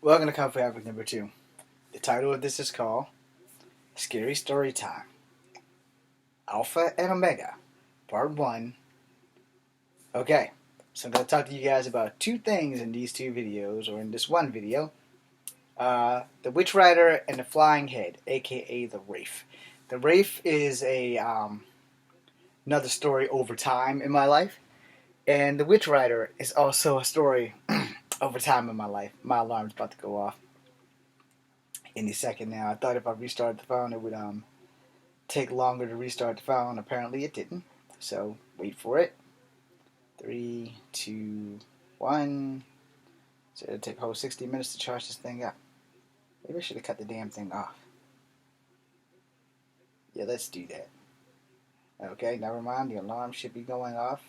Welcome to Comfort Habit number 2. The title of this is called Scary Story Time. Alpha and Omega, Part 1. Okay, so I'm going to talk to you guys about two things in these two videos, or in this one video. The Witch Rider and the Flying Head, aka the Wraith. The Wraith is another story over time in my life, and the Witch Rider is also a story over time in my life. My alarm's about to go off any second now. I thought if I restarted the phone it would take longer to restart the phone. Apparently it didn't. So wait for it. 3, 2, 1. So it'll take a whole 60 minutes to charge this thing up. Maybe I should have cut the damn thing off. Yeah, let's do that. Okay, never mind. The alarm should be going off.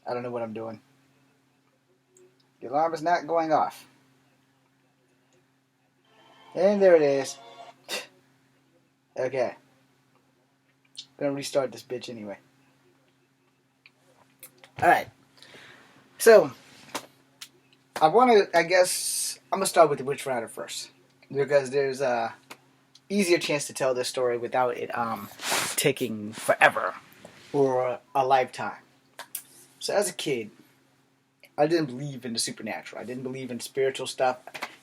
I don't know what I'm doing. The alarm is not going off. And there it is. Okay. I'm gonna restart this bitch anyway. Alright. So, I'm gonna start with the Witch Rider first. Because there's a easier chance to tell this story without it taking forever or a lifetime. So as a kid, I didn't believe in the supernatural. I didn't believe in spiritual stuff.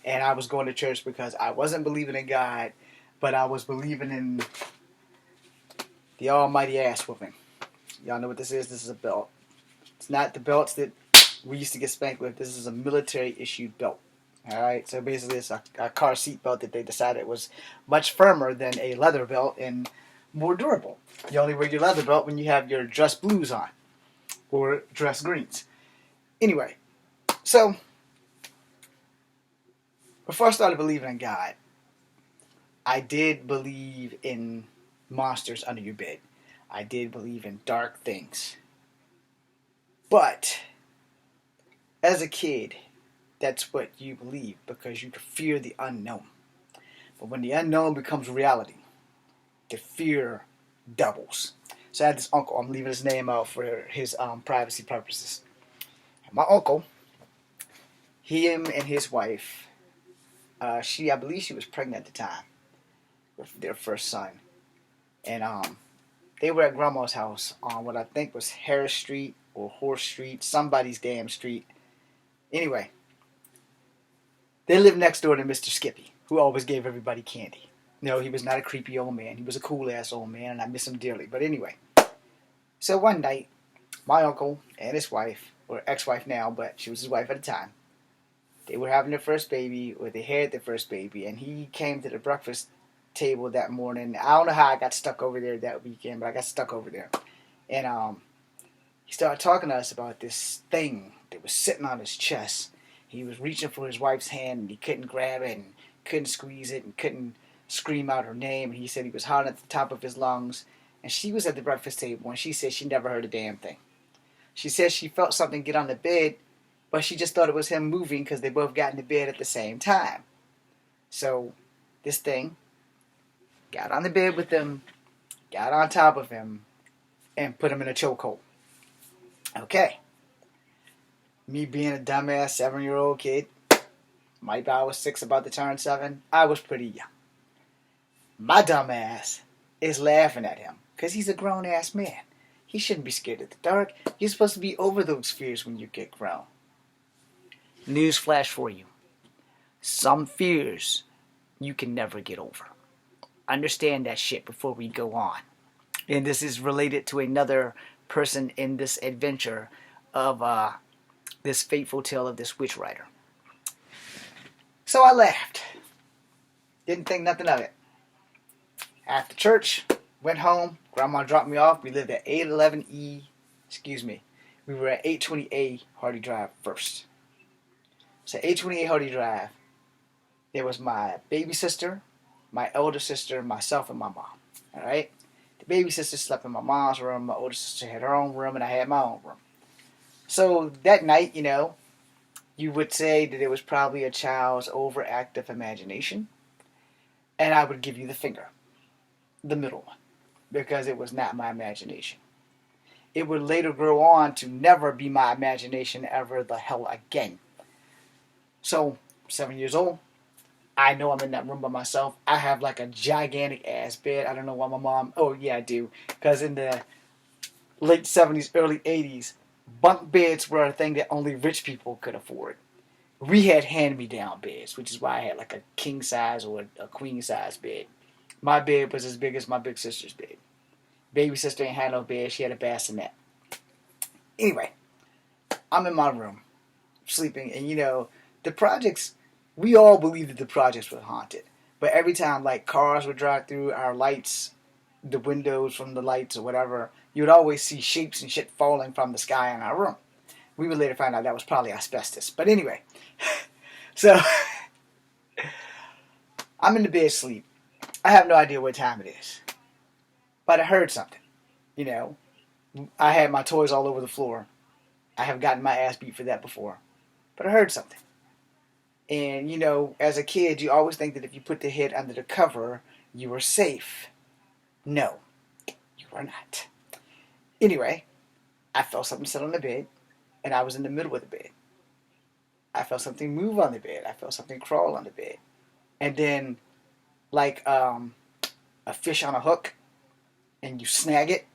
And I was going to church because I wasn't believing in God, but I was believing in the almighty ass whooping. Y'all know what this is? This is a belt. It's not the belts that we used to get spanked with. This is a military issued belt. Alright, so basically it's a car seat belt that they decided was much firmer than a leather belt and more durable. You only wear your leather belt when you have your dress blues on. Or dress greens. Anyway, so before I started believing in God, I did believe in monsters under your bed. I did believe in dark things. But as a kid, that's what you believe because you fear the unknown. But when the unknown becomes reality, the fear doubles. So I had this uncle. I'm leaving his name out for his privacy purposes. My uncle, him and his wife, I believe she was pregnant at the time with their first son. And they were at Grandma's house on what I think was Harris Street or Horse Street, somebody's damn street. Anyway, they lived next door to Mr. Skippy, who always gave everybody candy. No, he was not a creepy old man. He was a cool-ass old man, and I miss him dearly. But anyway, so one night, my uncle and his wife, or ex-wife now, but she was his wife at the time, they were having their first baby, or they had their first baby, and he came to the breakfast table that morning. I don't know how I got stuck over there that weekend, but I got stuck over there. And he started talking to us about this thing that was sitting on his chest. He was reaching for his wife's hand, and he couldn't grab it, and couldn't squeeze it, and couldn't scream out her name. And he said he was hot at the top of his lungs. And she was at the breakfast table, and she said she never heard a damn thing. She said she felt something get on the bed, but she just thought it was him moving because they both got in the bed at the same time. So this thing got on the bed with him, got on top of him, and put him in a chokehold. Okay. Me being a dumbass 7-year-old kid, maybe I was 6 about to turn 7, I was pretty young. My dumbass is laughing at him because he's a grown-ass man. He shouldn't be scared of the dark. You're supposed to be over those fears when you get grown. Newsflash for you. Some fears you can never get over. Understand that shit before we go on. And this is related to another person in this adventure of this fateful tale of this witch rider. So I laughed. Didn't think nothing of it. After church, went home. Grandma dropped me off. We lived at 811E. We were at 820A Hardy Drive first. So 820A Hardy Drive, there was my baby sister, my elder sister, myself, and my mom. Alright? The baby sister slept in my mom's room. My older sister had her own room, and I had my own room. So that night, you would say that it was probably a child's overactive imagination. And I would give you the finger. The middle one. Because it was not my imagination. It would later grow on to never be my imagination ever the hell again. So 7 years old. I know I'm in that room by myself. I have like a gigantic ass bed. I don't know why my mom. Oh yeah, I do. Because in the late 70s, early 80s, bunk beds were a thing that only rich people could afford. We had hand-me-down beds, which is why I had like a king size or a queen size bed. My bed was as big as my big sister's bed. Baby sister ain't had no bed. She had a bassinet. Anyway, I'm in my room, sleeping, and the projects, we all believed that the projects were haunted. But every time, like, cars would drive through, our lights, the windows from the lights or whatever, you would always see shapes and shit falling from the sky in our room. We would later find out that was probably asbestos. But anyway, so I'm in the bed asleep. I have no idea what time it is. But I heard something. I had my toys all over the floor. I have gotten my ass beat for that before. But I heard something. And, as a kid, you always think that if you put the head under the cover, you were safe. No, you are not. Anyway, I felt something sit on the bed, and I was in the middle of the bed. I felt something move on the bed. I felt something crawl on the bed. And then, like a fish on a hook, and you snag it,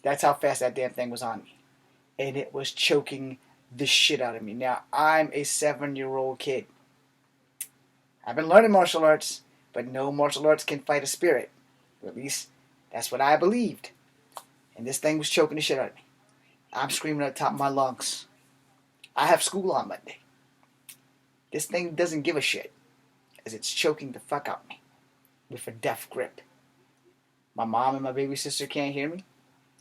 that's how fast that damn thing was on me. And it was choking the shit out of me. Now, I'm a 7-year-old kid. I've been learning martial arts, but no martial arts can fight a spirit. Or at least, that's what I believed. And this thing was choking the shit out of me. I'm screaming at the top of my lungs. I have school on Monday. This thing doesn't give a shit, as it's choking the fuck out of me with a death grip. My mom and my baby sister can't hear me.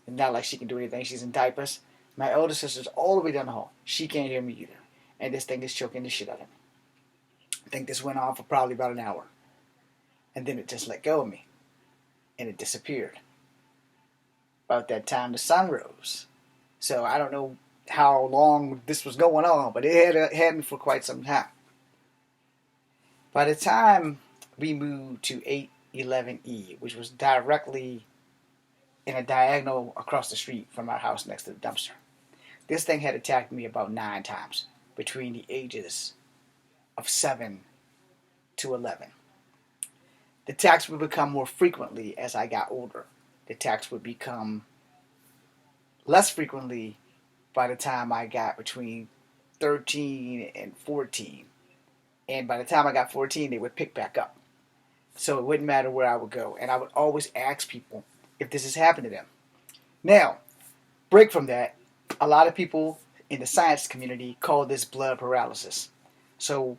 It's not like she can do anything. She's in diapers. My older sister's all the way down the hall. She can't hear me either. And this thing is choking the shit out of me. I think this went on for probably about an hour. And then it just let go of me. And it disappeared. About that time, the sun rose. So I don't know how long this was going on, but it had me for quite some time. By the time we moved to 811E, which was directly in a diagonal across the street from our house next to the dumpster, this thing had attacked me about 9 times between the ages of 7 to 11. The attacks would become more frequently as I got older. The attacks would become less frequently by the time I got between 13 and 14. And by the time I got 14, they would pick back up. So it wouldn't matter where I would go. And I would always ask people if this has happened to them. Now, break from that, a lot of people in the science community call this blood paralysis. So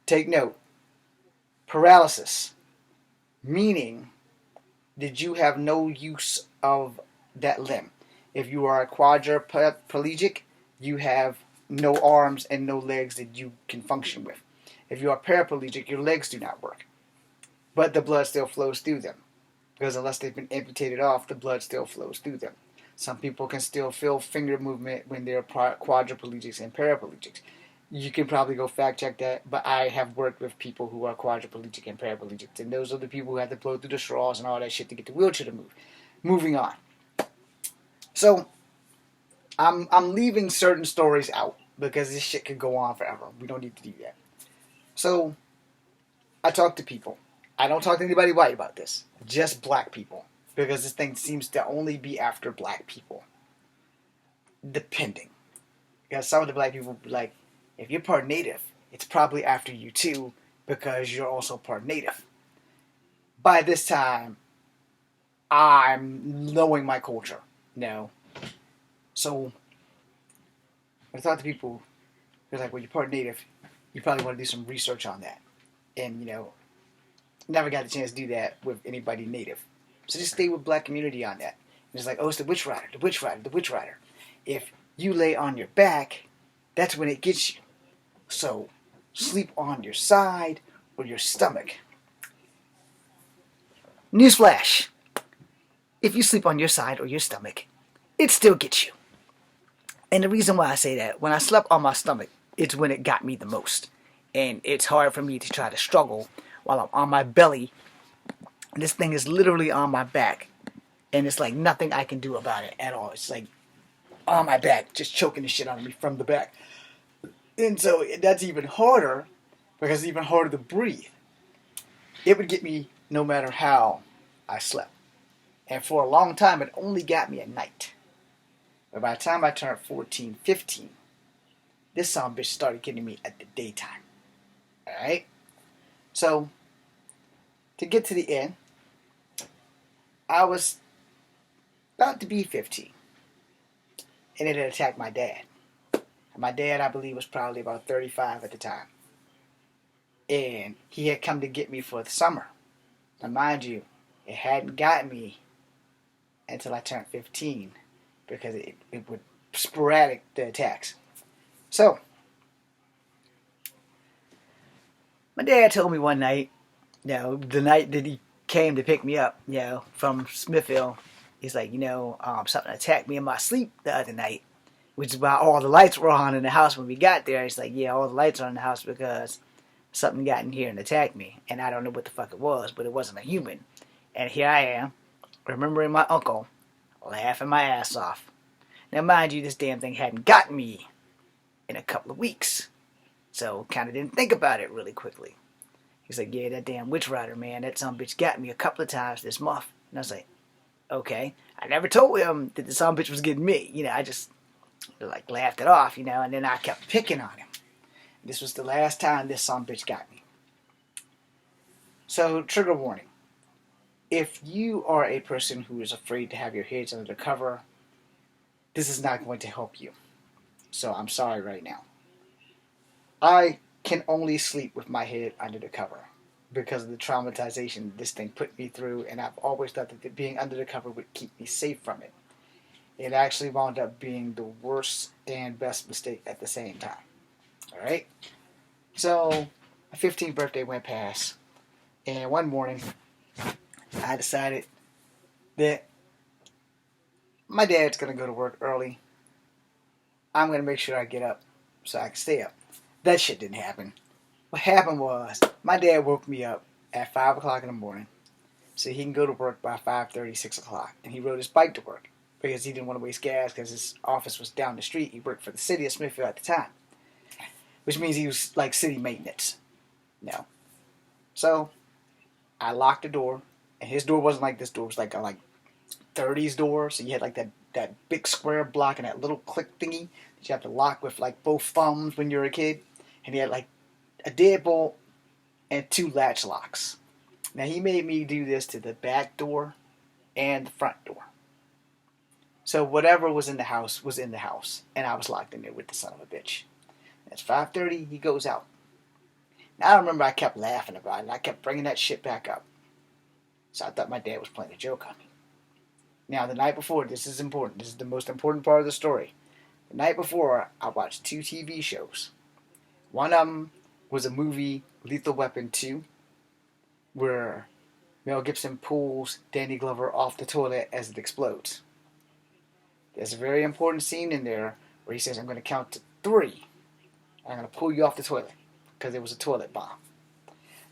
take note. Paralysis, meaning that you have no use of that limb. If you are a quadriplegic, you have no arms and no legs that you can function with. If you are paraplegic, your legs do not work. But the blood still flows through them. Because unless they've been amputated off, the blood still flows through them. Some people can still feel finger movement when they're quadriplegics and paraplegics. You can probably go fact check that, but I have worked with people who are quadriplegic and paraplegics, and those are the people who have to blow through the straws and all that shit to get the wheelchair to move. Moving on. So, I'm leaving certain stories out because this shit could go on forever. We don't need to do that. So, I talk to people. I don't talk to anybody white about this. Just black people. Because this thing seems to only be after black people. Depending. Because some of the black people will be like, if you're part native, it's probably after you too, because you're also part native. By this time, I'm knowing my culture. So, when I talk to people, they're like, well, you're part native, you probably want to do some research on that. And, never got the chance to do that with anybody native. So just stay with black community on that. And it's like, oh, it's the witch rider, the witch rider, the witch rider. If you lay on your back, that's when it gets you. So, sleep on your side or your stomach. Newsflash. If you sleep on your side or your stomach, it still gets you. And the reason why I say that, when I slept on my stomach, it's when it got me the most. And it's hard for me to try to struggle while I'm on my belly. And this thing is literally on my back. And it's like nothing I can do about it at all. It's like on my back, just choking the shit out of me from the back. And so that's even harder because it's even harder to breathe. It would get me no matter how I slept. And for a long time, it only got me at night. But by the time I turned 14, 15, this son of a bitch started getting me at the daytime. Alright? So, to get to the end, I was about to be 15. And it had attacked my dad. My dad, I believe, was probably about 35 at the time. And he had come to get me for the summer. Now, mind you, it hadn't gotten me until I turned 15 because it would sporadic the attacks. So, my dad told me one night, the night that he came to pick me up, from Smithville, he's like, something attacked me in my sleep the other night, which is why all the lights were on in the house when we got there. He's like, yeah, all the lights are in the house because something got in here and attacked me, and I don't know what the fuck it was, but it wasn't a human. And here I am, remembering my uncle, laughing my ass off. Now, mind you, this damn thing hadn't gotten me in a couple of weeks, so kind of didn't think about it really quickly. He's like, yeah, that damn witch rider, man, that son bitch got me a couple of times this month. And I was like, okay. I never told him that the son bitch was getting me. I just laughed it off, and then I kept picking on him. This was the last time this son bitch got me. So, trigger warning. If you are a person who is afraid to have your heads under the cover, this is not going to help you. So, I'm sorry right now. I can only sleep with my head under the cover because of the traumatization this thing put me through, and I've always thought that being under the cover would keep me safe from it. It actually wound up being the worst and best mistake at the same time. Alright? So, my 15th birthday went past, and one morning, I decided that my dad's going to go to work early. I'm going to make sure I get up so I can stay up. That shit didn't happen. What happened was, my dad woke me up at 5 o'clock in the morning so he can go to work by 5:30, 6 o'clock. And he rode his bike to work because he didn't want to waste gas because his office was down the street. He worked for the city of Smithfield at the time, which means he was like city maintenance. So, I locked the door, and his door wasn't like this door. It was like a 30s door, so you had that big square block and that little click thingy that you have to lock with both thumbs when you're a kid. And he had a deadbolt and 2 latch locks. Now, he made me do this to the back door and the front door. So whatever was in the house was in the house, and I was locked in there with the son of a bitch. It's 5:30, he goes out. Now, I remember I kept laughing about it, and I kept bringing that shit back up. So I thought my dad was playing a joke on me. Now, the night before, this is important. This is the most important part of the story. The night before, I watched 2 TV shows. One of them was a movie, Lethal Weapon 2, where Mel Gibson pulls Danny Glover off the toilet as it explodes. There's a very important scene in there where he says, I'm going to count to 3. I'm going to pull you off the toilet because it was a toilet bomb.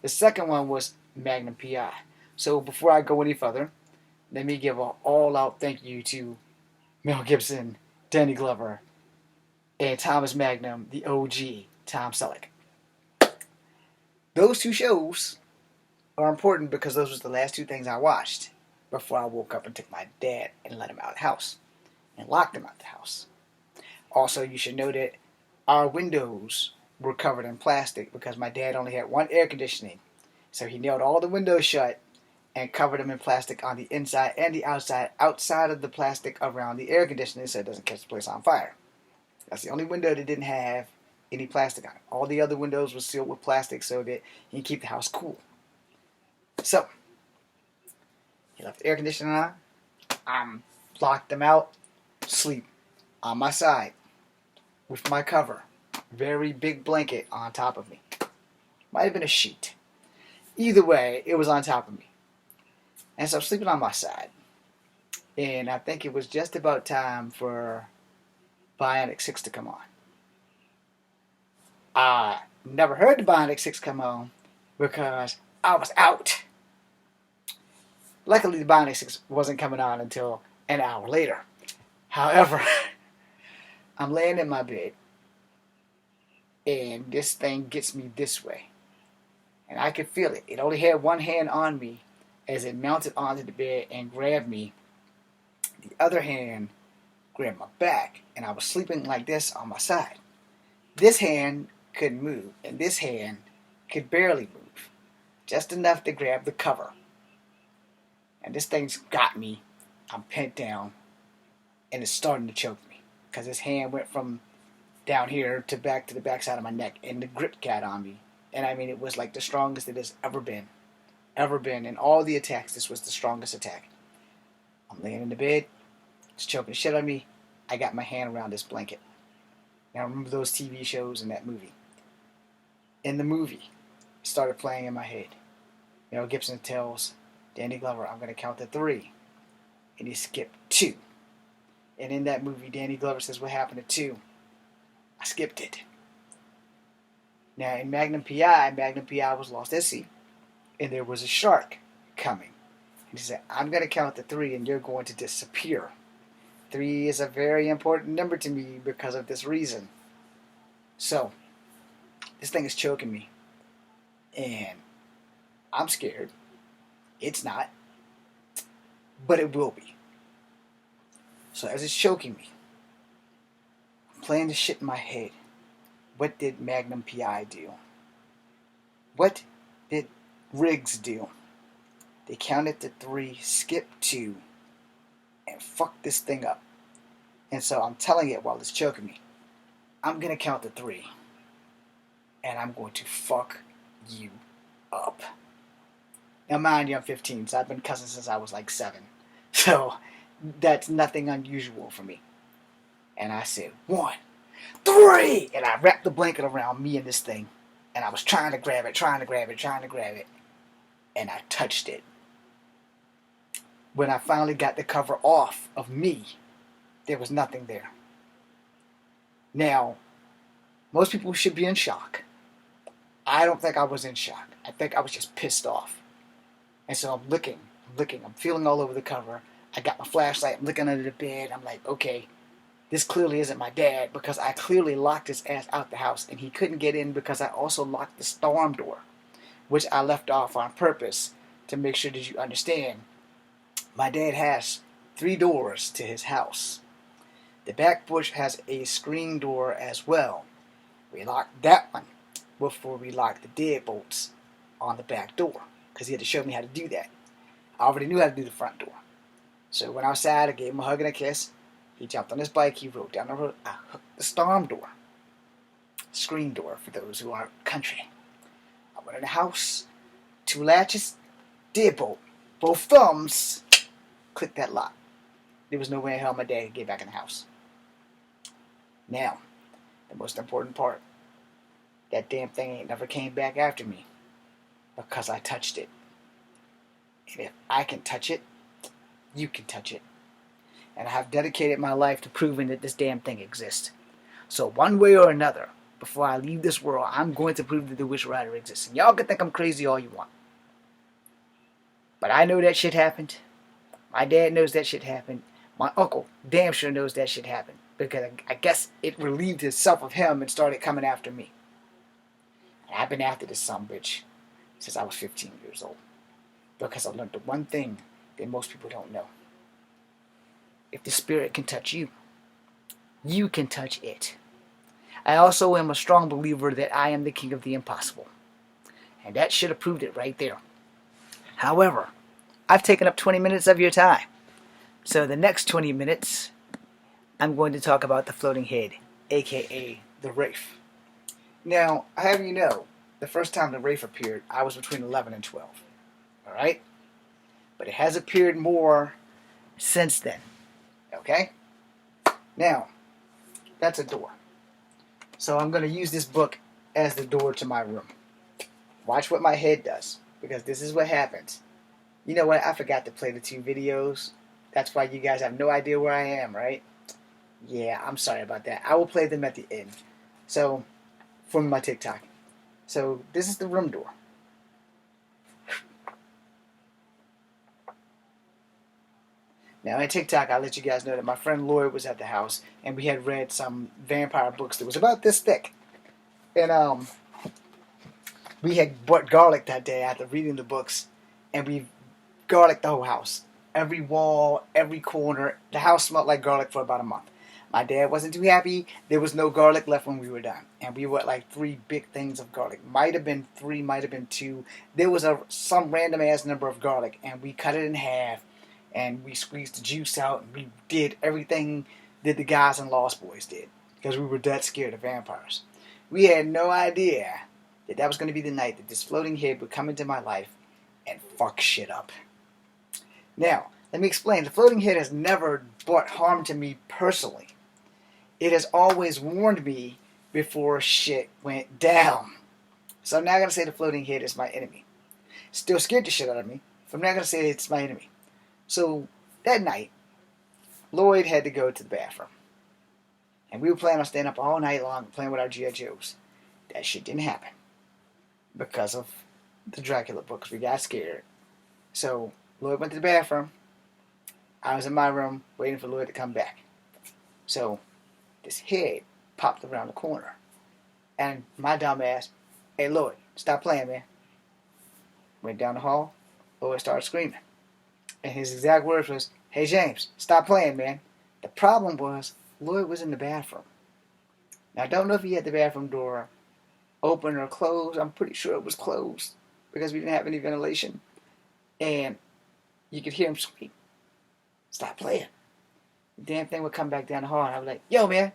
The second one was Magnum P.I. So before I go any further, let me give an all-out thank you to Mel Gibson, Danny Glover, and Thomas Magnum, the OG, Tom Selleck. Those 2 shows are important because those were the last 2 things I watched before I woke up and took my dad and let him out of the house and locked him out of the house. Also, you should know that our windows were covered in plastic because my dad only had 1 air conditioning. So he nailed all the windows shut and covered them in plastic on the inside and the outside of the plastic around the air conditioning so it doesn't catch the place on fire. That's the only window that didn't have any plastic on it. All the other windows were sealed with plastic so that you can keep the house cool. So, he left the air conditioner on. I locked them out, sleep on my side with my cover. Very big blanket on top of me. Might have been a sheet. Either way, it was on top of me. And so I'm sleeping on my side. And I think it was just about time for Bionic 6 to come on. I never heard the Bionic 6 come on because I was out. Luckily, the Bionic 6 wasn't coming on until an hour later. However, I'm laying in my bed, and this thing gets me this way. And I could feel it. It only had one hand on me as it mounted onto the bed and grabbed me. The other hand grabbed my back, and I was sleeping like this on my side. This hand couldn't move, and this hand could barely move, just enough to grab the cover. And this thing's got me. I'm pinned down, and it's starting to choke me because his hand went from down here to the back side of my neck, and the grip got on me. And I mean, it was like the strongest it has ever been. In all the attacks, this was the strongest attack. I'm laying in the bed, it's choking the shit out of me. I got my hand around this blanket. Now remember those TV shows and that movie. In the movie, it started playing in my head. Mel Gibson tells Danny Glover, I'm going to count to 3. And he skipped 2. And in that movie, Danny Glover says, what happened to 2? I skipped it. Now in Magnum P.I. was lost at sea. And there was a shark coming. And he said, I'm going to count to 3 and you're going to disappear. 3 is a very important number to me because of this reason. So, this thing is choking me. And I'm scared. It's not. But it will be. So as it's choking me, I'm playing this shit in my head. What did Magnum P.I. do? What did Riggs do? They counted to 3, skipped 2, and fucked this thing up. And so I'm telling it while it's choking me, I'm going to count to 3. And I'm going to fuck you up. Now mind you, I'm 15, so I've been cussing since I was like 7. So that's nothing unusual for me. And I said, 1, 3! And I wrapped the blanket around me and this thing. And I was trying to grab it. And I touched it. When I finally got the cover off of me, there was nothing there. Now, most people should be in shock. I don't think I was in shock. I think I was just pissed off. And so I'm looking, I'm feeling all over the cover. I got my flashlight, I'm looking under the bed. I'm like, okay, this clearly isn't my dad because I clearly locked his ass out the house and he couldn't get in because I also locked the storm door, which I left off on purpose to make sure that you understand. My dad has 3 doors to his house. The back porch has a screen door as well. We locked that one before we locked the deadbolts on the back door because he had to show me how to do that. I already knew how to do the front door. So when I was outside, I gave him a hug and a kiss. He jumped on his bike, he rode down the road. I hooked the storm door. Screen door for those who aren't country. I went in the house, 2 latches, deadbolt, both thumbs, clicked that lock. There was no way in hell my dad could get back in the house. Now, the most important part. That damn thing ain't never came back after me because I touched it. And if I can touch it, you can touch it. And I have dedicated my life to proving that this damn thing exists. So one way or another, before I leave this world, I'm going to prove that the Wish Rider exists. And y'all can think I'm crazy all you want. But I know that shit happened. My dad knows that shit happened. My uncle damn sure knows that shit happened. Because I guess it relieved itself of him and started coming after me. And I've been after this sumbitch since I was 15 years old. Because I learned the one thing that most people don't know. If the spirit can touch you, you can touch it. I also am a strong believer that I am the king of the impossible. And that should have proved it right there. However, I've taken up 20 minutes of your time. So the next 20 minutes, I'm going to talk about the floating head, aka the Wraith. Now, I have you know, the first time the Wraith appeared, I was between 11 and 12. Alright? But it has appeared more since then. Okay? Now, that's a door. So I'm going to use this book as the door to my room. Watch what my head does, because this is what happens. You know what? I forgot to play the 2 videos. That's why you guys have no idea where I am, right? Yeah, I'm sorry about that. I will play them at the end. So, from my TikTok. So, this is the room door. Now, in TikTok, I'll let you guys know that my friend Lloyd was at the house, and we had read some vampire books that was about this thick. And, We had bought garlic that day after reading the books, and we garlic the whole house. Every wall, every corner. The house smelled like garlic for about a month. My dad wasn't too happy. There was no garlic left when we were done. And we were at like 3 big things of garlic. Might have been 3, might have been 2. There was some random ass number of garlic. And we cut it in half. And we squeezed the juice out. And we did everything that the guys in Lost Boys did. Because we were that scared of vampires. We had no idea that that was going to be the night that this floating head would come into my life and fuck shit up. Now, let me explain. The floating head has never brought harm to me personally. It has always warned me before shit went down. So I'm not going to say the floating head is my enemy. Still scared the shit out of me, but I'm not going to say it's my enemy. So that night, Lloyd had to go to the bathroom. And we were planning on staying up all night long playing with our G.I. Joes. That shit didn't happen. Because of the Dracula books. We got scared. So Lloyd went to the bathroom. I was in my room waiting for Lloyd to come back. So this head popped around the corner. And my dumb ass, hey Lloyd, stop playing, man. Went down the hall. Lloyd started screaming. And his exact words was, hey James, stop playing, man. The problem was, Lloyd was in the bathroom. Now I don't know if he had the bathroom door open or closed. I'm pretty sure it was closed. Because we didn't have any ventilation. And you could hear him scream, stop playing. The damn thing would come back down the hall, and I was like, yo, man,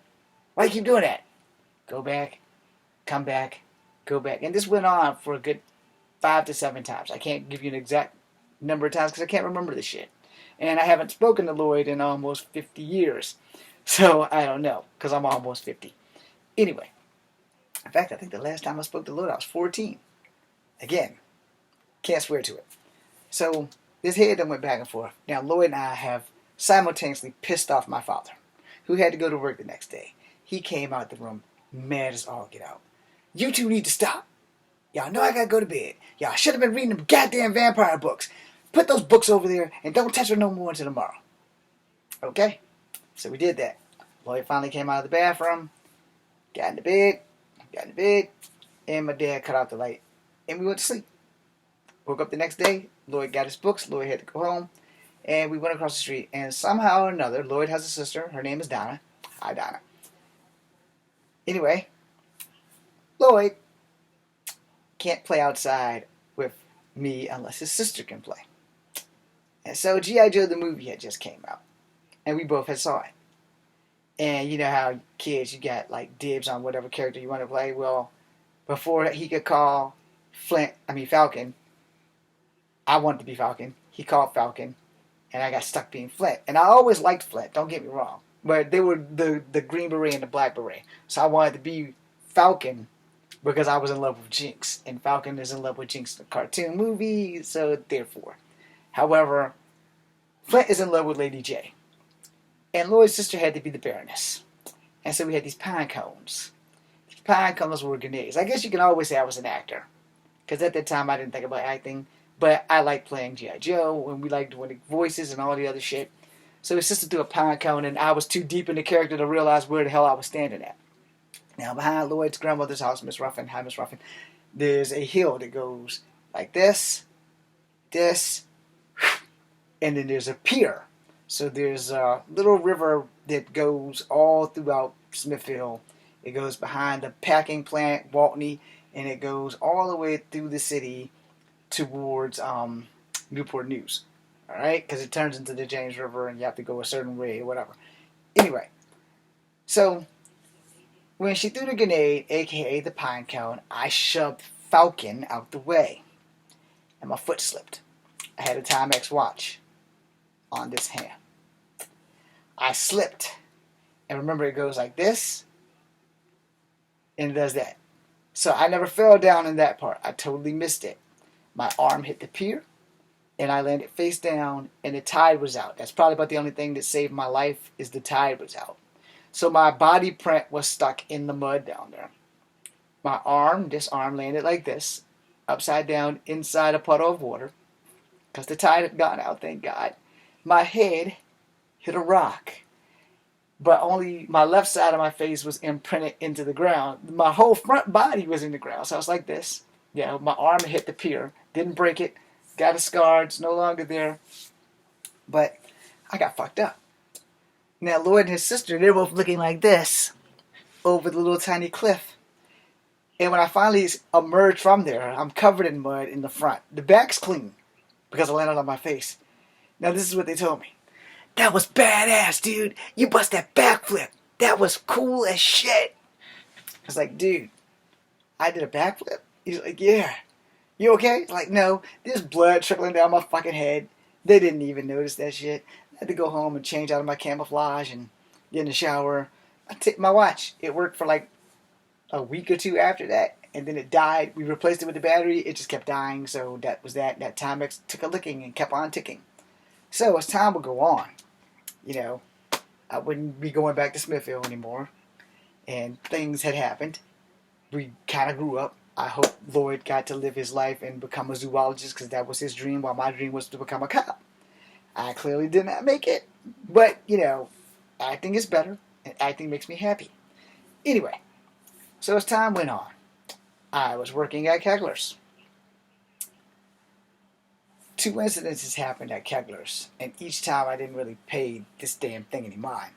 why you keep doing that? Go back, come back, go back. And this went on for a good 5 to 7 times. I can't give you an exact number of times because I can't remember the shit. And I haven't spoken to Lloyd in almost 50 years. So I don't know, because I'm almost 50. Anyway, in fact, I think the last time I spoke to Lloyd, I was 14. Again, can't swear to it. So this head then went back and forth. Now, Lloyd and I have simultaneously pissed off my father, who had to go to work the next day. He came out the room mad as all get out. You two need to stop. Y'all know I gotta go to bed. Y'all should have been reading them goddamn vampire books. Put those books over there and don't touch her no more until tomorrow. Okay? So we did that. Lloyd finally came out of the bathroom, got in the bed, and my dad cut out the light, and we went to sleep. Woke up the next day, Lloyd got his books, Lloyd had to go home, and we went across the street, and somehow or another, Lloyd has a sister, her name is Donna. Hi, Donna. Anyway, Lloyd can't play outside with me unless his sister can play. And so G.I. Joe the movie had just came out, and we both had saw it. And you know how kids, you got like dibs on whatever character you want to play. Well, before he could call Falcon, I wanted to be Falcon. He called Falcon, and I got stuck being Flint. And I always liked Flint, don't get me wrong. But they were the Green Beret and the Black Beret. So I wanted to be Falcon because I was in love with Jinx. And Falcon is in love with Jinx in the cartoon movie, so therefore. However, Flint is in love with Lady J. And Lloyd's sister had to be the Baroness. And so we had these pine cones. These pine cones were grenades. I guess you can always say I was an actor. Because at that time I didn't think about acting. But I liked playing G.I. Joe, and we liked doing the voices and all the other shit. So his sister threw a pine cone, and I was too deep in the character to realize where the hell I was standing at. Now, behind Lloyd's grandmother's house, Miss Ruffin, hi Miss Ruffin, there's a hill that goes like this, and then there's a pier. So there's a little river that goes all throughout Smithfield. It goes behind the packing plant, Waltney, and it goes all the way through the city towards Newport News. Alright? Because it turns into the James River and you have to go a certain way or whatever. Anyway, so when she threw the grenade, aka the pine cone, I shoved Falcon out the way. And my foot slipped. I had a Timex watch on this hand. I slipped. And remember, it goes like this. And it does that. So I never fell down in that part. I totally missed it. My arm hit the pier. And I landed face down. And the tide was out. That's probably about the only thing that saved my life is the tide was out. So my body print was stuck in the mud down there. My arm, this arm landed like this. Upside down inside a puddle of water. Because the tide had gone out, thank God. My head hit a rock. But only my left side of my face was imprinted into the ground. My whole front body was in the ground. So I was like this. Yeah, my arm hit the pier. Didn't break it. Got a scar. It's no longer there. But I got fucked up. Now, Lloyd and his sister, they're both looking like this over the little tiny cliff. And when I finally emerged from there, I'm covered in mud in the front. The back's clean because I landed on my face. Now, this is what they told me. That was badass, dude. You bust that backflip. That was cool as shit. I was like, dude, I did a backflip? He's like, yeah. You okay? Like, no. There's blood trickling down my fucking head. They didn't even notice that shit. I had to go home and change out of my camouflage and get in the shower. I took my watch. It worked for like a week or two after that, and then it died. We replaced it with the battery. It just kept dying, so that was that. That Timex took a licking and kept on ticking. So as time would go on, I wouldn't be going back to Smithfield anymore, and things had happened. We kind of grew up. I hope Lloyd got to live his life and become a zoologist because that was his dream, while my dream was to become a cop. I clearly did not make it, but, acting is better, and acting makes me happy. Anyway, so as time went on, I was working at Kegler's. 2 incidences happened at Kegler's, and each time I didn't really pay this damn thing any mind.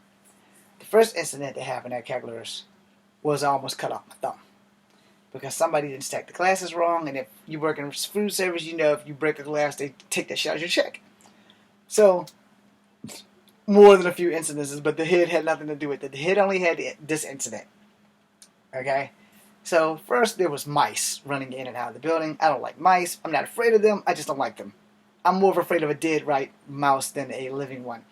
The first incident that happened at Kegler's was I almost cut off my thumb. Because somebody didn't stack the glasses wrong, and if you work in food service, if you break a glass, they take that shit out of your check. So, more than a few incidences, but the hit had nothing to do with it. The hit only had this incident. Okay? So, first there was mice running in and out of the building. I don't like mice. I'm not afraid of them. I just don't like them. I'm more afraid of a dead right mouse than a living one.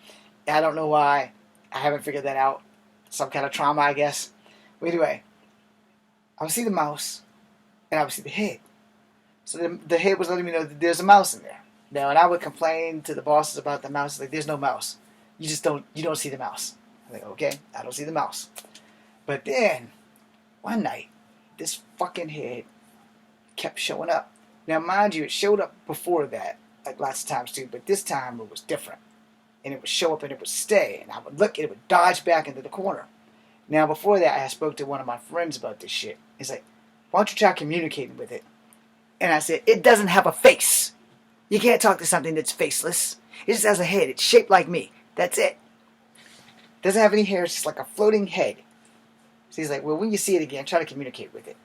I don't know why. I haven't figured that out. Some kind of trauma, I guess. But anyway, I would see the mouse, and I would see the head. So the head was letting me know that there's a mouse in there. Now, and I would complain to the bosses about the mouse. Like, there's no mouse. You don't see the mouse. I'm like, okay, I don't see the mouse. But then, one night, this fucking head kept showing up. Now, mind you, it showed up before that, like lots of times too, but this time it was different. And it would show up and it would stay, and I would look and it would dodge back into the corner. Now, before that, I spoke to one of my friends about this shit. He's like, why don't you try communicating with it? And I said, it doesn't have a face. You can't talk to something that's faceless. It just has a head. It's shaped like me. That's it. Doesn't have any hair. It's just like a floating head. So he's like, well, when you see it again, try to communicate with it.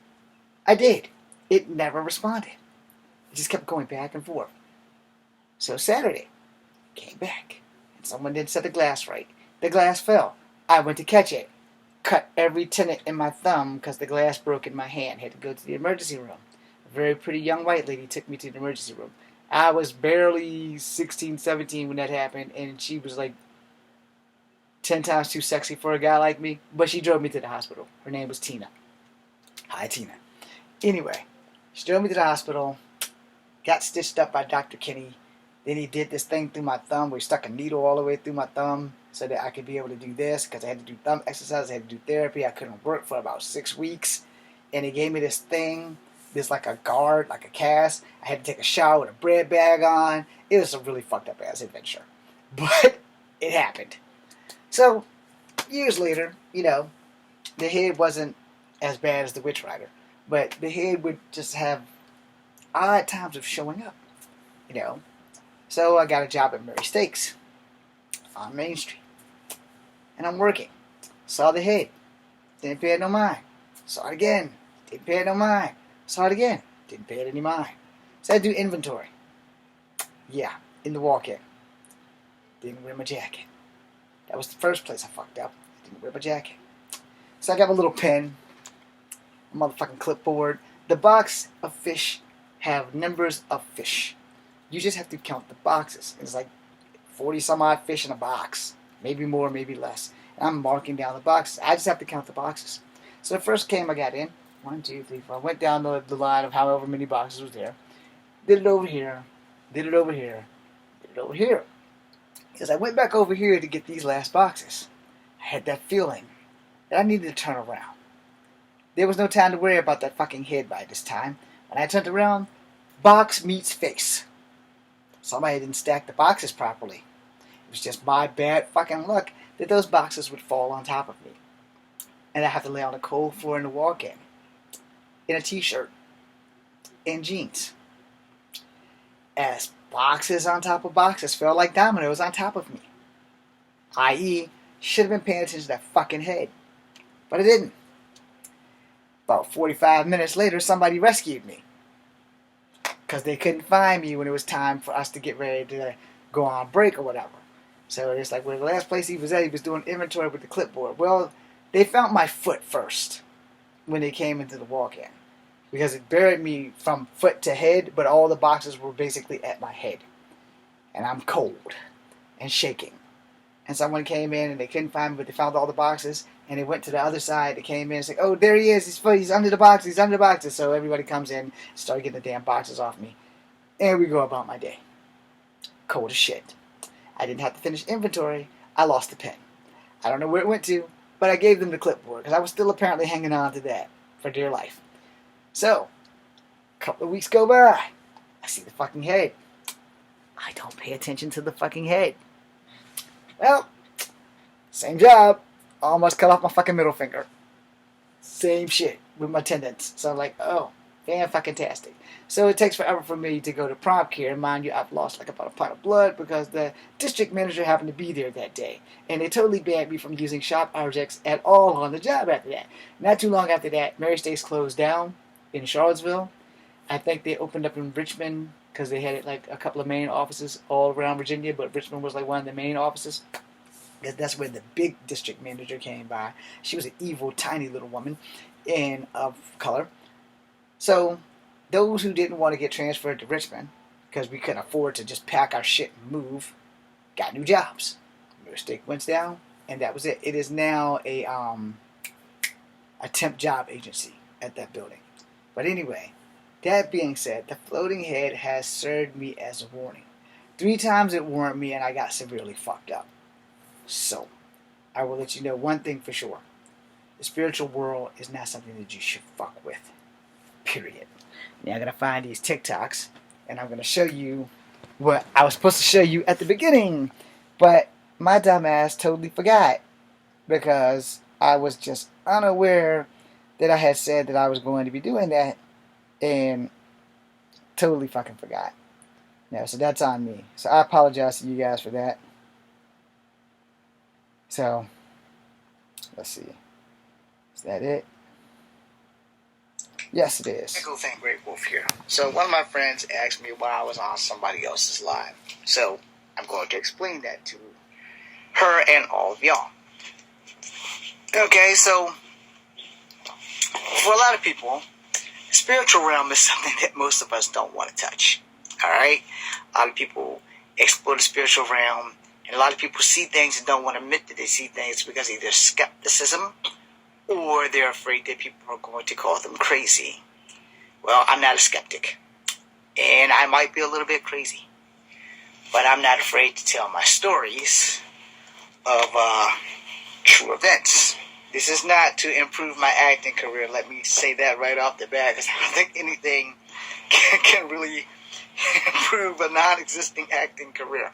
I did. It never responded. It just kept going back and forth. So Saturday, came back. And someone didn't set the glass right. The glass fell. I went to catch it. Cut every tenet in my thumb because the glass broke in my hand. Had to go to the emergency room. A very pretty young white lady took me to the emergency room. I was barely 16, 17 when that happened, and she was like 10 times too sexy for a guy like me, but she drove me to the hospital. Her name was Tina. Hi, Tina. Anyway, she drove me to the hospital, got stitched up by Dr. Kinney. Then he did this thing through my thumb where he stuck a needle all the way through my thumb so that I could be able to do this because I had to do thumb exercises, I had to do therapy. I couldn't work for about 6 weeks. And he gave me this thing, this like a guard, like a cast. I had to take a shower with a bread bag on. It was a really fucked up ass adventure. But it happened. So, years later, the head wasn't as bad as the Witch Rider. But the head would just have odd times of showing up, So I got a job at Murray Steaks on Main Street. And I'm working. Saw the head. Didn't pay it no mind. Saw it again. Didn't pay it no mind. Saw it again. Didn't pay it any mind. So I do inventory. Yeah, in the walk-in. Didn't wear my jacket. That was the first place I fucked up. I didn't wear my jacket. So I got a little pen. A motherfucking clipboard. The box of fish have numbers of fish. You just have to count the boxes. It's like 40 some odd fish in a box. Maybe more, maybe less. And I'm marking down the boxes. I just have to count the boxes. So the first game I got in, 1, 2, 3, 4. I went down the line of however many boxes was there. Did it over here. Did it over here. Did it over here. Because I went back over here to get these last boxes. I had that feeling that I needed to turn around. There was no time to worry about that fucking head by this time. When I turned around, box meets face. Somebody didn't stack the boxes properly. It was just my bad fucking luck that those boxes would fall on top of me. And I have to lay on a cold floor in the walk-in. In a t-shirt. and jeans. As boxes on top of boxes fell like dominoes on top of me. I.e., should have been paying attention to that fucking head. But I didn't. About 45 minutes later, somebody rescued me. Because they couldn't find me when it was time for us to get ready to go on break or whatever. So it's like, well, the last place he was at, he was doing inventory with the clipboard. Well, they found my foot first when they came into the walk-in. Because it buried me from foot to head, but all the boxes were basically at my head. And I'm cold and shaking. And someone came in and they couldn't find me, but they found all the boxes. And they went to the other side. They came in and said, oh, there he is. He's under the boxes. He's under the boxes. So everybody comes in and started getting the damn boxes off me. And we go about my day. Cold as shit. I didn't have to finish inventory. I lost the pen. I don't know where it went to, but I gave them the clipboard because I was still apparently hanging on to that for dear life. So, a couple of weeks go by. I see the fucking head. I don't pay attention to the fucking head. Well, same job. Almost cut off my fucking middle finger. Same shit with my tendons. So I'm like, oh, fan-fucking-tastic. So it takes forever for me to go to prompt care. Mind you, I've lost like about a pot of blood because the district manager happened to be there that day. And they totally banned me from using shop objects at all on the job after that. Not too long after that, Mary Stace closed down in Charlottesville. I think they opened up in Richmond because they had like a couple of main offices all around Virginia, but Richmond was like one of the main offices. Because that's where the big district manager came by. She was an evil, tiny little woman and of color. So those who didn't want to get transferred to Richmond because we couldn't afford to just pack our shit and move got new jobs. Mistake went down, and that was it. It is now a temp job agency at that building. But anyway, that being said, the floating head has served me as a warning. 3 times it warned me, and I got severely fucked up. So, I will let you know one thing for sure. The spiritual world is not something that you should fuck with. Period. Now I'm going to find these TikToks, and I'm going to show you what I was supposed to show you at the beginning. But my dumb ass totally forgot. Because I was just unaware that I had said that I was going to be doing that. And totally fucking forgot. Yeah, so that's on me. So I apologize to you guys for that. So, let's see. Is that it? Yes, it is. Echo Fan Great Wolf here. So, one of my friends asked me why I was on somebody else's live. So, I'm going to explain that to her and all of y'all. Okay, so, for a lot of people, the spiritual realm is something that most of us don't want to touch. Alright? A lot of people explore the spiritual realm. And a lot of people see things and don't want to admit that they see things because of either skepticism or they're afraid that people are going to call them crazy. Well, I'm not a skeptic. And I might be a little bit crazy. But I'm not afraid to tell my stories of true events. This is not to improve my acting career. Let me say that right off the bat, because I don't think anything can really improve a non-existing acting career.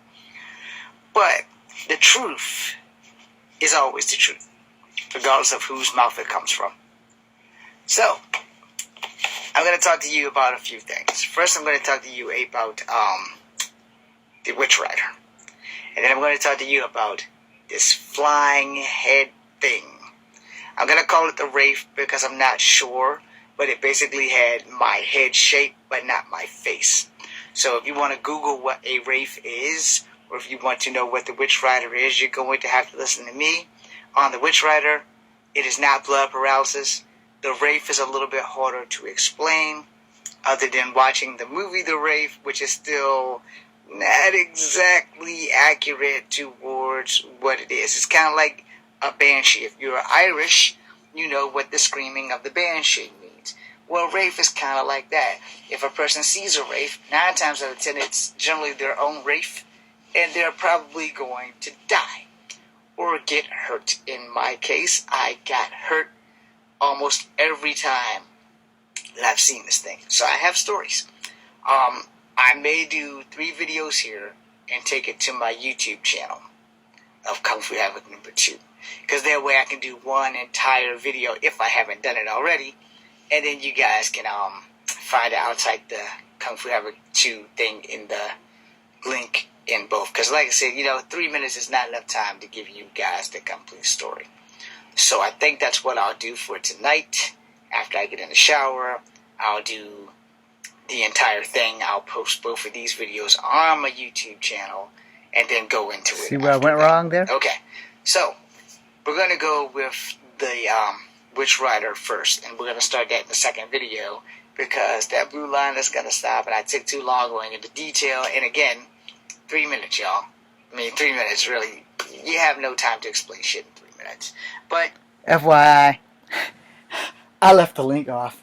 But the truth is always the truth, regardless of whose mouth it comes from. So, I'm going to talk to you about a few things. First, I'm going to talk to you about the Witch Rider. And then I'm going to talk to you about this flying head thing. I'm going to call it the Wraith because I'm not sure, but it basically had my head shape, but not my face. So if you want to Google what a Wraith is, or if you want to know what the Witch Rider is, you're going to have to listen to me. On the Witch Rider, it is not blood paralysis. The Wraith is a little bit harder to explain, other than watching the movie The Wraith, which is still not exactly accurate towards what it is. It's kind of like a banshee. If you're Irish, you know what the screaming of the banshee means. Well, Wraith is kind of like that. If a person sees a Wraith, 9 times out of 10, it's generally their own Wraith, and they're probably going to die or get hurt. In my case, I got hurt almost every time that I've seen this thing. So I have stories. I may do 3 videos here and take it to my YouTube channel of Kung Fu Havoc number 2. Because that way I can do one entire video if I haven't done it already. And then you guys can find it, I'll type the Kung Fu Havoc 2 thing in the link in both. Because like I said, 3 minutes is not enough time to give you guys the complete story. So I think that's what I'll do for tonight. After I get in the shower, I'll do the entire thing. I'll post both of these videos on my YouTube channel and then go into it. See where I went wrong there? Okay. So, we're going to go with the Witch Rider first. And we're going to start that in the second video because that blue line is going to stop. And I took too long going into detail. And again, 3 minutes, y'all. 3 minutes, really. You have no time to explain shit in 3 minutes. But FYI, I left the link off.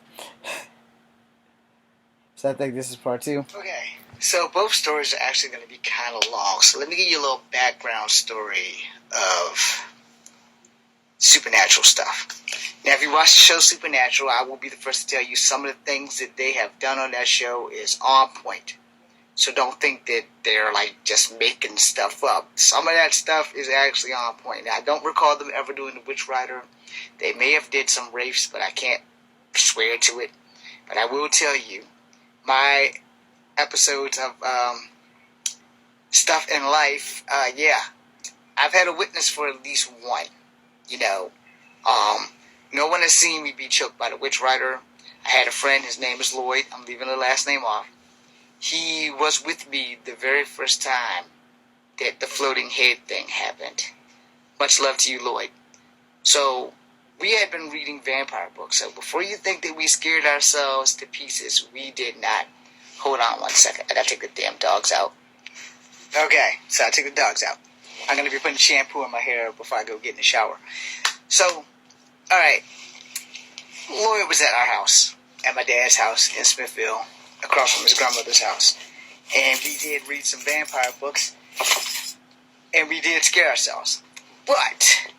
So I think this is part 2. Okay, so both stories are actually going to be kind of long. So let me give you a little background story of supernatural stuff. Now, if you watch the show Supernatural, I will be the first to tell you some of the things that they have done on that show is on point. So don't think that they're like just making stuff up. Some of that stuff is actually on point. Now, I don't recall them ever doing the Witch Rider. They may have did some Wraiths, but I can't swear to it. But I will tell you, my episodes of stuff in life, I've had a witness for at least one. No one has seen me be choked by the Witch Rider. I had a friend, his name is Lloyd. I'm leaving the last name off. He was with me the very first time that the floating head thing happened. Much love to you, Lloyd. So, we had been reading vampire books. So, before you think that we scared ourselves to pieces, we did not. Hold on 1 second. I gotta take the damn dogs out. Okay, so I took the dogs out. I'm gonna be putting shampoo in my hair before I go get in the shower. So, alright. Lloyd was at our house, at my dad's house in Smithville, across from his grandmother's house. And we did read some vampire books, and we did scare ourselves. But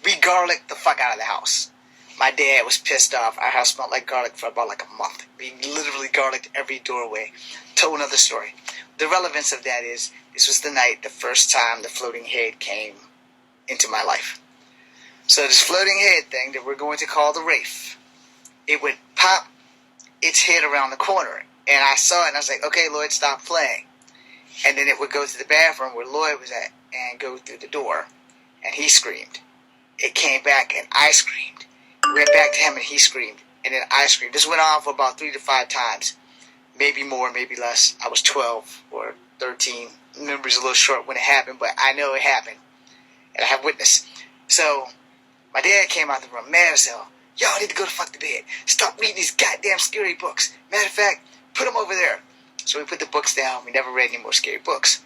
we garlicked the fuck out of the house. My dad was pissed off. Our house smelled like garlic for about a month. We literally garlicked every doorway. Told another story. The relevance of that is, this was the first time the floating head came into my life. So this floating head thing that we're going to call the Wraith, it would pop its head around the corner. And I saw it and I was like, okay, Lloyd, stop playing. And then it would go to the bathroom where Lloyd was at and go through the door. And he screamed. It came back and I screamed. It went back to him and he screamed. And then I screamed. This went on for about 3 to 5 times. Maybe more, maybe less. I was 12 or 13. Memory's a little short when it happened, but I know it happened. And I have witness. So, my dad came out the room mad as hell. Y'all need to go to fuck to bed. Stop reading these goddamn scary books. Matter of fact, put them over there. So we put the books down. We never read any more scary books.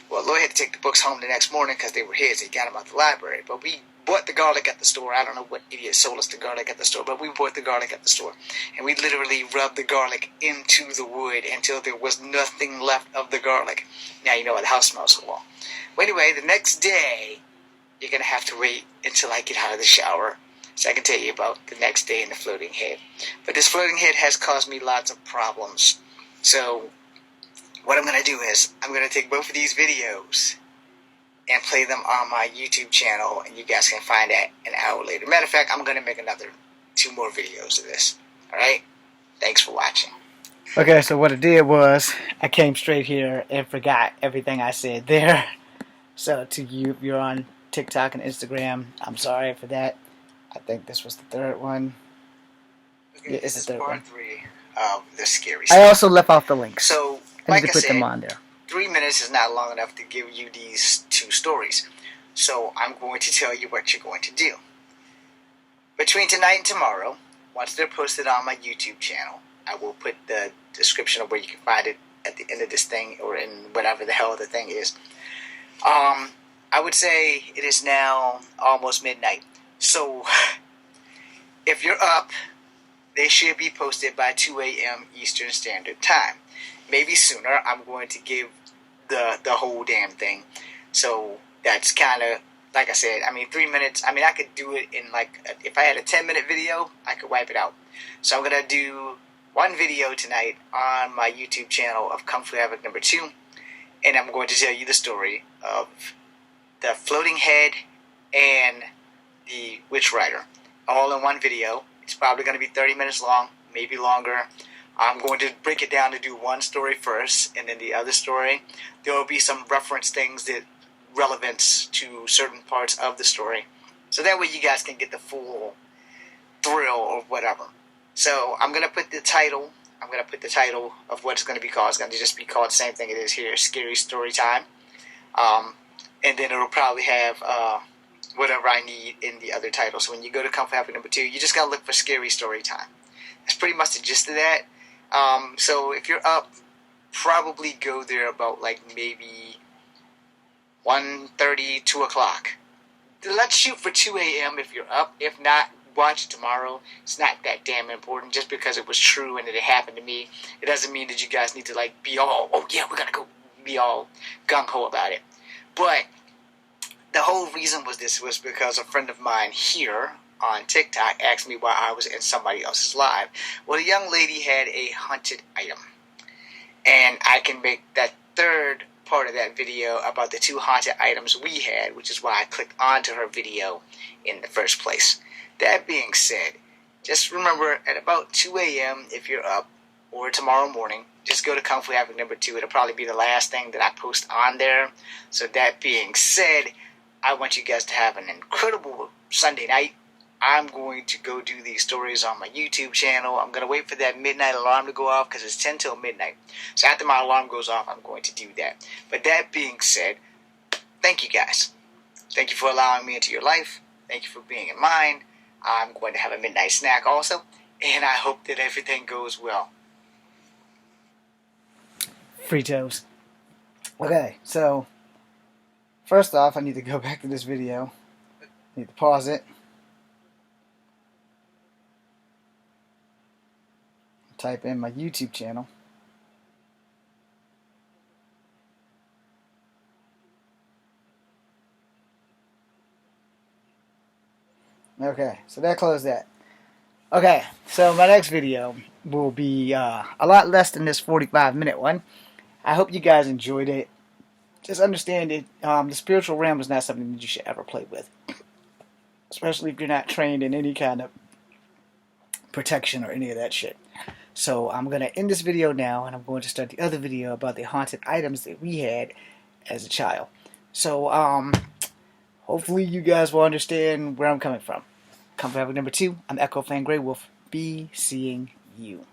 Well, Lloyd had to take the books home the next morning because they were his. He got them out the library. But we bought the garlic at the store. I don't know what idiot sold us the garlic at the store, but we bought the garlic at the store. And we literally rubbed the garlic into the wood until there was nothing left of the garlic. Now you know why the house smells so well. Well, anyway, the next day, you're going to have to wait until I get out of the shower so I can tell you about the next day in the floating head. But this floating head has caused me lots of problems. So, what I'm going to do is, I'm going to take both of these videos and play them on my YouTube channel, and you guys can find that an hour later. Matter of fact, I'm going to make another 2 more videos of this. Alright? Thanks for watching. Okay, so what I did was, I came straight here and forgot everything I said there. So to you, if you're on TikTok and Instagram, I'm sorry for that. I think this was the 3rd one. Okay, Yeah, it's the 3rd one. Part 3 of the scary stuff. I also left off the links. So, I like need to I put said, them on there. 3 minutes is not long enough to give you these 2 stories. So I'm going to tell you what you're going to do. Between tonight and tomorrow, once they're posted on my YouTube channel, I will put the description of where you can find it at the end of this thing or in whatever the hell the thing is. I would say it is now almost midnight. So if you're up, they should be posted by 2 a.m. Eastern Standard Time. Maybe sooner. I'm going to give the whole damn thing. So that's kind of, like I said, 3 minutes. I could do it in if I had a 10-minute video, I could wipe it out. So I'm going to do 1 video tonight on my YouTube channel of Kung Fu Havoc number 2. And I'm going to tell you the story of the floating head and the Witch Rider. All in 1 video. It's probably going to be 30 minutes long, maybe longer. I'm going to break it down to do one story first, and then the other story. There will be some reference things that relevance to certain parts of the story, so that way you guys can get the full thrill or whatever. So I'm gonna put the title. I'm gonna put the title of what it's gonna be called. It's gonna just be called the same thing it is here, Scary Story Time. And then it'll probably have whatever I need in the other title. So when you go to Comfort Happy number 2, you just gotta look for Scary Story Time. That's pretty much the gist of that. So if you're up, probably go there about like maybe 1:30, 2 o'clock. Let's shoot for 2 a.m. if you're up. If not, watch it tomorrow. It's not that damn important. Just because it was true and it happened to me, it doesn't mean that you guys need to like be all, oh yeah, we're gonna go be all gung-ho about it. But the whole reason was because a friend of mine here on TikTok asked me why I was in somebody else's live. Well, the young lady had a haunted item, and I can make that third part of that video about the 2 haunted items we had, which is why I clicked onto her video in the first place. That being said, just remember at about 2 a.m. if you're up, or tomorrow morning, just go to Kung Fu Havoc number 2. It'll probably be the last thing that I post on there. So that being said, I want you guys to have an incredible Sunday night. I'm going to go do these stories on my YouTube channel. I'm going to wait for that midnight alarm to go off because it's 10 till midnight. So after my alarm goes off, I'm going to do that. But that being said, thank you guys. Thank you for allowing me into your life. Thank you for being in mine. I'm going to have a midnight snack also. And I hope that everything goes well. Fritos. Okay, so first off, I need to go back to this video. I need to pause it. Type in my YouTube channel. Okay, so that closed that. Okay, so my next video will be a lot less than this 45-minute one. I hope you guys enjoyed it. Just understand it. The spiritual realm is not something that you should ever play with, especially if you're not trained in any kind of protection or any of that shit. So I'm going to end this video now, and I'm going to start the other video about the haunted items that we had as a child. So hopefully you guys will understand where I'm coming from. Comfort Havoc number 2. I'm Echo Fan Grey Wolf. Be seeing you.